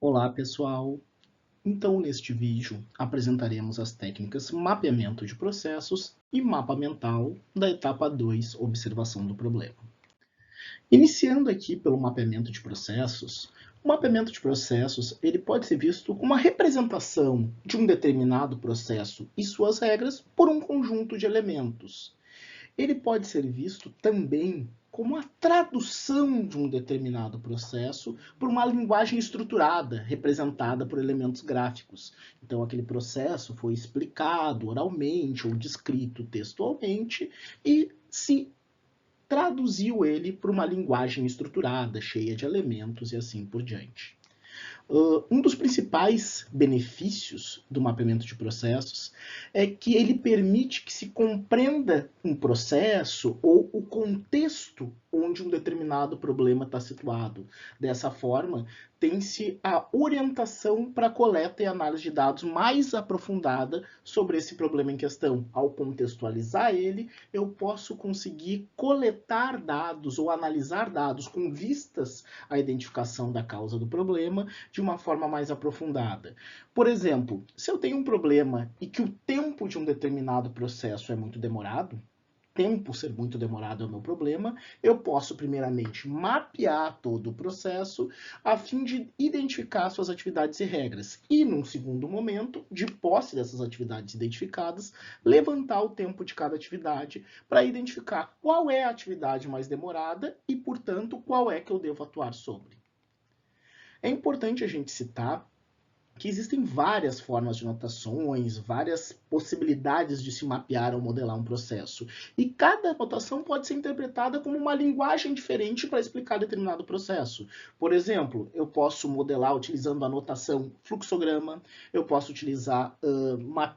Olá, pessoal! Então, neste vídeo, apresentaremos as técnicas mapeamento de processos e mapa mental da etapa 2, observação do problema. Iniciando aqui pelo mapeamento de processos, o mapeamento de processos ele pode ser visto como uma representação de um determinado processo e suas regras por um conjunto de elementos. Ele pode ser visto também como a tradução de um determinado processo por uma linguagem estruturada, representada por elementos gráficos. Então, aquele processo foi explicado oralmente ou descrito textualmente e se traduziu ele por uma linguagem estruturada, cheia de elementos e assim por diante. Um dos principais benefícios do mapeamento de processos é que ele permite que se compreenda um processo ou o contexto onde um determinado problema está situado. Dessa forma, tem-se a orientação para a coleta e análise de dados mais aprofundada sobre esse problema em questão. Ao contextualizar ele, eu posso conseguir coletar dados ou analisar dados com vistas à identificação da causa do problema de uma forma mais aprofundada. Por exemplo, se eu tenho um problema e que o tempo de um determinado processo é muito demorado, tempo ser muito demorado é o meu problema, eu posso primeiramente mapear todo o processo a fim de identificar suas atividades e regras. E, num segundo momento, de posse dessas atividades identificadas, levantar o tempo de cada atividade para identificar qual é a atividade mais demorada e, portanto, qual é que eu devo atuar sobre. É importante a gente citar que existem várias formas de notações, várias possibilidades de se mapear ou modelar um processo. E cada notação pode ser interpretada como uma linguagem diferente para explicar determinado processo. Por exemplo, eu posso modelar utilizando a notação fluxograma, eu posso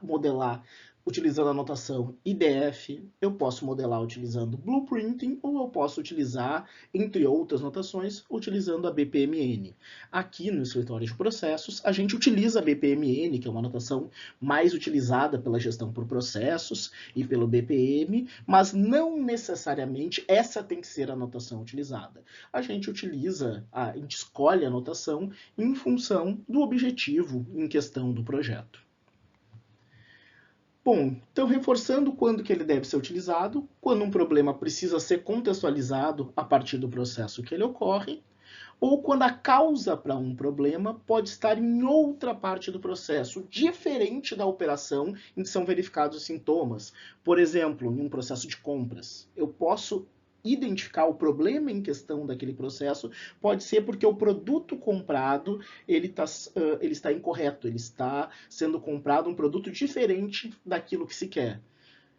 modelar utilizando a notação IDF, eu posso modelar utilizando blueprinting, ou eu posso utilizar, entre outras notações, utilizando a BPMN. Aqui no escritório de processos, a gente utiliza a BPMN, que é uma notação mais utilizada pela gestão por processos e pelo BPM, mas não necessariamente essa tem que ser a notação utilizada. A gente escolhe a notação em função do objetivo em questão do projeto. Bom, então reforçando quando que ele deve ser utilizado, quando um problema precisa ser contextualizado a partir do processo que ele ocorre, ou quando a causa para um problema pode estar em outra parte do processo, diferente da operação em que são verificados os sintomas. Por exemplo, em um processo de compras, eu posso identificar o problema em questão daquele processo, pode ser porque o produto comprado ele está incorreto, ele está sendo comprado um produto diferente daquilo que se quer.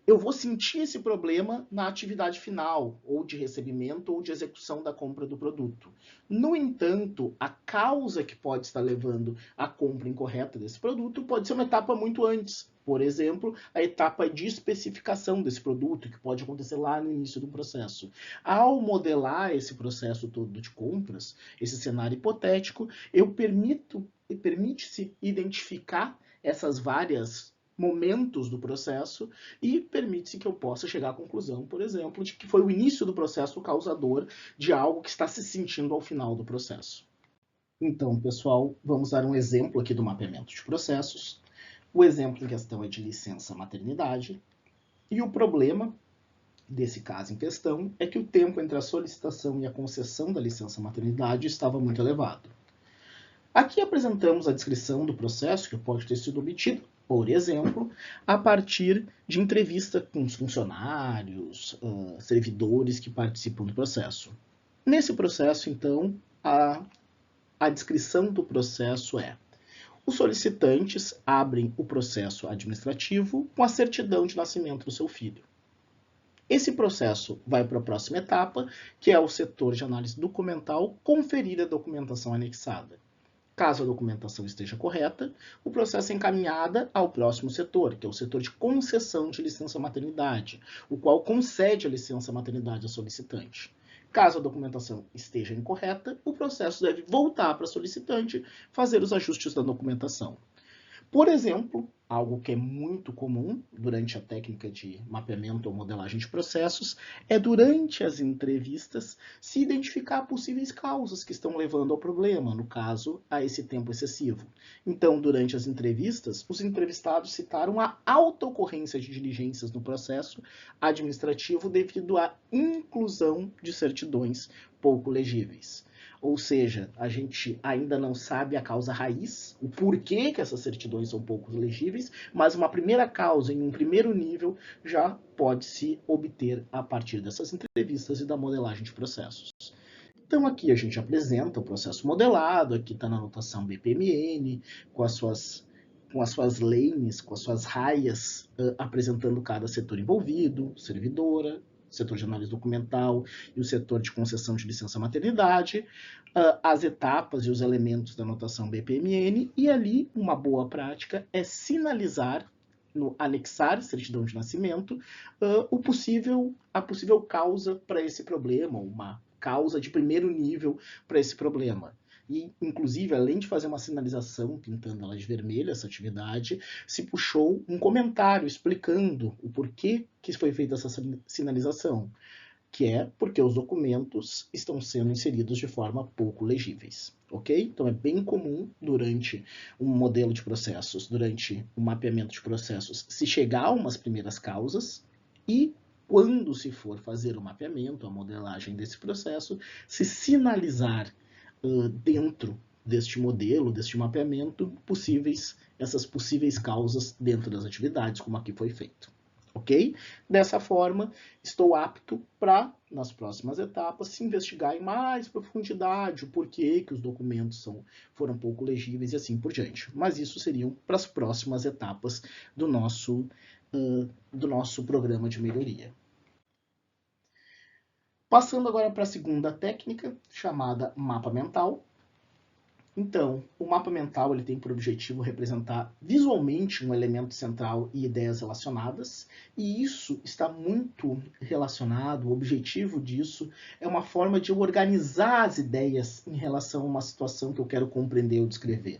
Eu vou sentir esse problema na atividade final, ou de recebimento ou de execução da compra do produto. No entanto, a causa que pode estar levando à compra incorreta desse produto pode ser uma etapa muito antes. Por exemplo, a etapa de especificação desse produto, que pode acontecer lá no início do processo. Ao modelar esse processo todo de compras, esse cenário hipotético, permite-se identificar essas várias momentos do processo e permite-se que eu possa chegar à conclusão, por exemplo, de que foi o início do processo o causador de algo que está se sentindo ao final do processo. Então, pessoal, vamos dar um exemplo aqui do mapeamento de processos. O exemplo em questão é de licença maternidade e o problema desse caso em questão é que o tempo entre a solicitação e a concessão da licença maternidade estava muito elevado. Aqui apresentamos a descrição do processo que pode ter sido obtido, por exemplo, a partir de entrevista com os funcionários, servidores que participam do processo. Nesse processo, então, a descrição do processo é: os solicitantes abrem o processo administrativo com a certidão de nascimento do seu filho. Esse processo vai para a próxima etapa, que é o setor de análise documental, conferir a documentação anexada. Caso a documentação esteja correta, o processo é encaminhado ao próximo setor, que é o setor de concessão de licença maternidade, o qual concede a licença maternidade ao solicitante. Caso a documentação esteja incorreta, o processo deve voltar para o solicitante fazer os ajustes da documentação. Por exemplo, algo que é muito comum durante a técnica de mapeamento ou modelagem de processos é, durante as entrevistas, se identificar possíveis causas que estão levando ao problema, no caso, a esse tempo excessivo. Então, durante as entrevistas, os entrevistados citaram a alta ocorrência de diligências no processo administrativo devido à inclusão de certidões pouco legíveis. Ou seja, a gente ainda não sabe a causa raiz, o porquê que essas certidões são pouco legíveis, mas uma primeira causa, em um primeiro nível, já pode se obter a partir dessas entrevistas e da modelagem de processos. Então aqui a gente apresenta o processo modelado, aqui está na notação BPMN, com as suas lanes, com as suas raias, apresentando cada setor envolvido, servidora, setor de análise documental e o setor de concessão de licença maternidade, as etapas e os elementos da notação BPMN, e ali uma boa prática é sinalizar, no anexar certidão de nascimento, a possível causa para esse problema, uma causa de primeiro nível para esse problema. E, inclusive, além de fazer uma sinalização, pintando ela de vermelho, essa atividade, se puxou um comentário explicando o porquê que foi feita essa sinalização, que é porque os documentos estão sendo inseridos de forma pouco legíveis, ok? Então, é bem comum, durante um modelo de processos, durante um mapeamento de processos, se chegar a umas primeiras causas e, quando se for fazer o mapeamento, a modelagem desse processo, se sinalizar dentro deste modelo, deste mapeamento, essas possíveis causas dentro das atividades, como aqui foi feito. Ok? Dessa forma, estou apto para, nas próximas etapas, se investigar em mais profundidade o porquê que os documentos foram pouco legíveis e assim por diante. Mas isso seriam para as próximas etapas do nosso programa de melhoria. Passando agora para a segunda técnica, chamada mapa mental. Então, o mapa mental ele tem por objetivo representar visualmente um elemento central e ideias relacionadas, e isso está muito relacionado, o objetivo disso é uma forma de eu organizar as ideias em relação a uma situação que eu quero compreender ou descrever.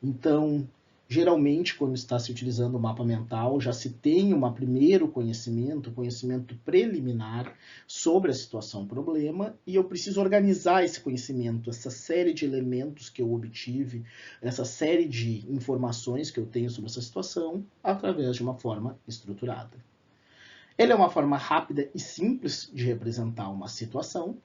Então, geralmente, quando está se utilizando o mapa mental, já se tem um primeiro conhecimento preliminar sobre a situação problema, e eu preciso organizar esse conhecimento, essa série de elementos que eu obtive, essa série de informações que eu tenho sobre essa situação, através de uma forma estruturada. Ele é uma forma rápida e simples de representar uma situação,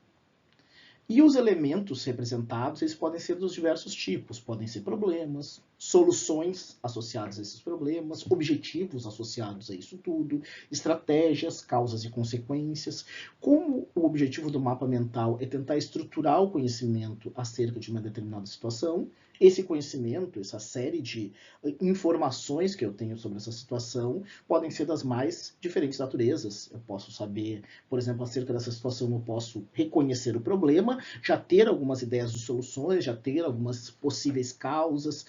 e os elementos representados eles podem ser dos diversos tipos, podem ser problemas, soluções associadas a esses problemas, objetivos associados a isso tudo, estratégias, causas e consequências. Como o objetivo do mapa mental é tentar estruturar o conhecimento acerca de uma determinada situação, esse conhecimento, essa série de informações que eu tenho sobre essa situação, podem ser das mais diferentes naturezas. Eu posso saber, por exemplo, acerca dessa situação, eu posso reconhecer o problema, já ter algumas ideias de soluções, já ter algumas possíveis causas,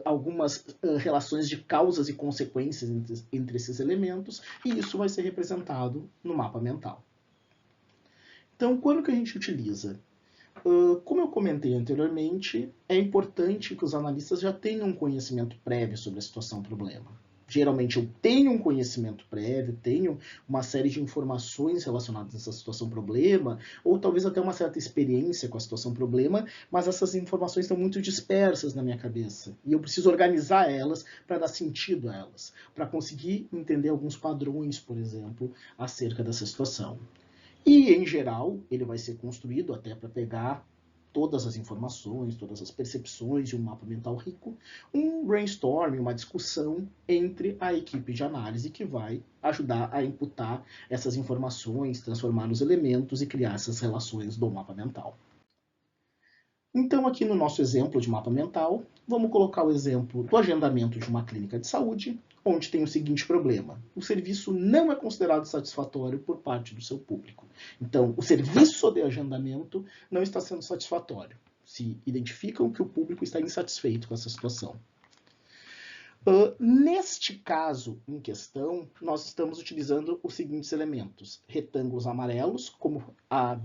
algumas relações de causas e consequências entre esses elementos, e isso vai ser representado no mapa mental. Então, quando que a gente utiliza? Como eu comentei anteriormente, é importante que os analistas já tenham um conhecimento prévio sobre a situação problema. Geralmente eu tenho um conhecimento prévio, tenho uma série de informações relacionadas a essa situação problema, ou talvez até uma certa experiência com a situação problema, mas essas informações estão muito dispersas na minha cabeça, e eu preciso organizar elas para dar sentido a elas, para conseguir entender alguns padrões, por exemplo, acerca dessa situação. E, em geral, ele vai ser construído até para pegar todas as informações, todas as percepções de um mapa mental rico, um brainstorming, uma discussão entre a equipe de análise que vai ajudar a imputar essas informações, transformar nos elementos e criar essas relações do mapa mental. Então, aqui no nosso exemplo de mapa mental, vamos colocar o exemplo do agendamento de uma clínica de saúde, onde tem o seguinte problema: o serviço não é considerado satisfatório por parte do seu público. Então, o serviço de agendamento não está sendo satisfatório. Se identificam que o público está insatisfeito com essa situação. Neste caso em questão, nós estamos utilizando os seguintes elementos: retângulos amarelos, como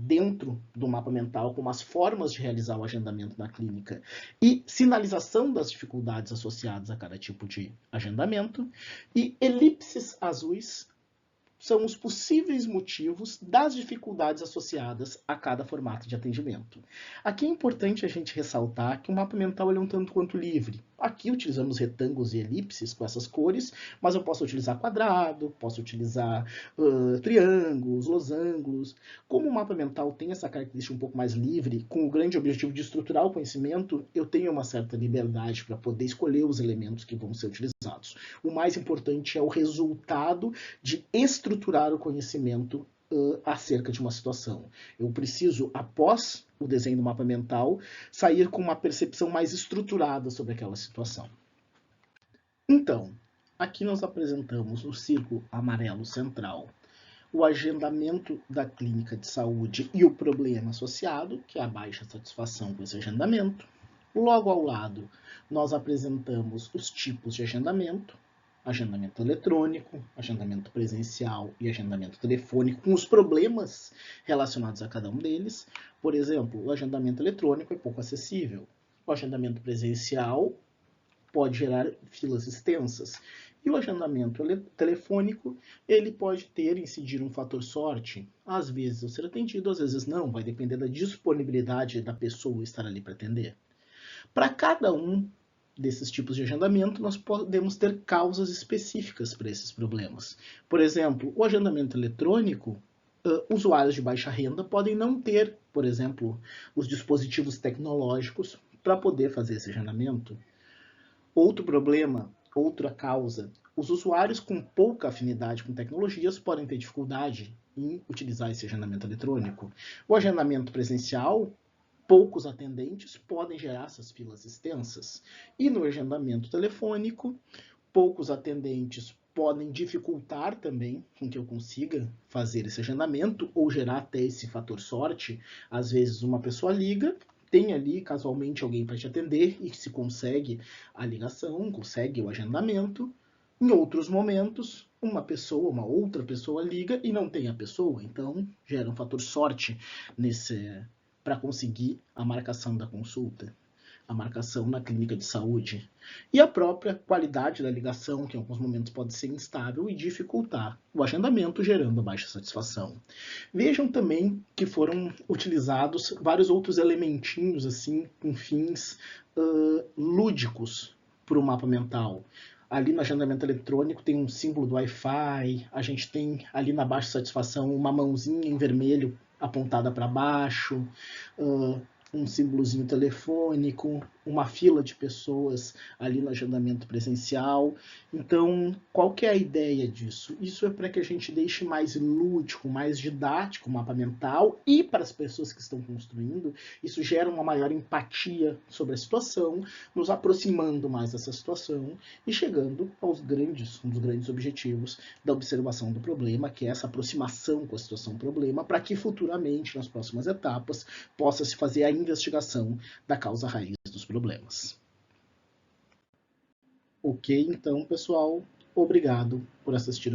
dentro do mapa mental, como as formas de realizar o agendamento na clínica e sinalização das dificuldades associadas a cada tipo de agendamento, e elipses azuis são os possíveis motivos das dificuldades associadas a cada formato de atendimento. Aqui é importante a gente ressaltar que o mapa mental é um tanto quanto livre. Aqui utilizamos retângulos e elipses com essas cores, mas eu posso utilizar quadrado, posso utilizar triângulos, losangos. Como o mapa mental tem essa característica um pouco mais livre, com o grande objetivo de estruturar o conhecimento, eu tenho uma certa liberdade para poder escolher os elementos que vão ser utilizados. O mais importante é o resultado de estruturar o conhecimento acerca de uma situação. Eu preciso, após o desenho do mapa mental, sair com uma percepção mais estruturada sobre aquela situação. Então, aqui nós apresentamos no círculo amarelo central o agendamento da clínica de saúde e o problema associado, que é a baixa satisfação com esse agendamento. Logo ao lado, nós apresentamos os tipos de agendamento: agendamento eletrônico, agendamento presencial e agendamento telefônico, com os problemas relacionados a cada um deles. Por exemplo, o agendamento eletrônico é pouco acessível. O agendamento presencial pode gerar filas extensas. E o agendamento telefônico, ele pode incidir um fator sorte. Às vezes eu ser atendido, às vezes não. Vai depender da disponibilidade da pessoa estar ali para atender. Para cada um desses tipos de agendamento, nós podemos ter causas específicas para esses problemas. Por exemplo, o agendamento eletrônico, usuários de baixa renda podem não ter, por exemplo, os dispositivos tecnológicos para poder fazer esse agendamento. Outro problema, outra causa, os usuários com pouca afinidade com tecnologias podem ter dificuldade em utilizar esse agendamento eletrônico. O agendamento presencial, poucos atendentes podem gerar essas filas extensas. E no agendamento telefônico, poucos atendentes podem dificultar também com que eu consiga fazer esse agendamento ou gerar até esse fator sorte. Às vezes uma pessoa liga, tem ali casualmente alguém para te atender e se consegue a ligação, consegue o agendamento. Em outros momentos, uma outra pessoa liga e não tem a pessoa, então gera um fator sorte para conseguir a marcação da consulta, a marcação na clínica de saúde. E a própria qualidade da ligação, que em alguns momentos pode ser instável e dificultar o agendamento, gerando baixa satisfação. Vejam também que foram utilizados vários outros elementinhos assim, com fins lúdicos para o mapa mental. Ali no agendamento eletrônico tem um símbolo do Wi-Fi, a gente tem ali na baixa satisfação uma mãozinha em vermelho apontada para baixo, um símbolozinho telefônico, uma fila de pessoas ali no agendamento presencial. Então, qual que é a ideia disso? Isso é para que a gente deixe mais lúdico, mais didático o mapa mental, e para as pessoas que estão construindo, isso gera uma maior empatia sobre a situação, nos aproximando mais dessa situação e chegando um dos grandes objetivos da observação do problema, que é essa aproximação com a situação problema, para que futuramente, nas próximas etapas, possa se fazer a investigação da causa raiz dos problemas. Ok, então, pessoal, obrigado por assistir.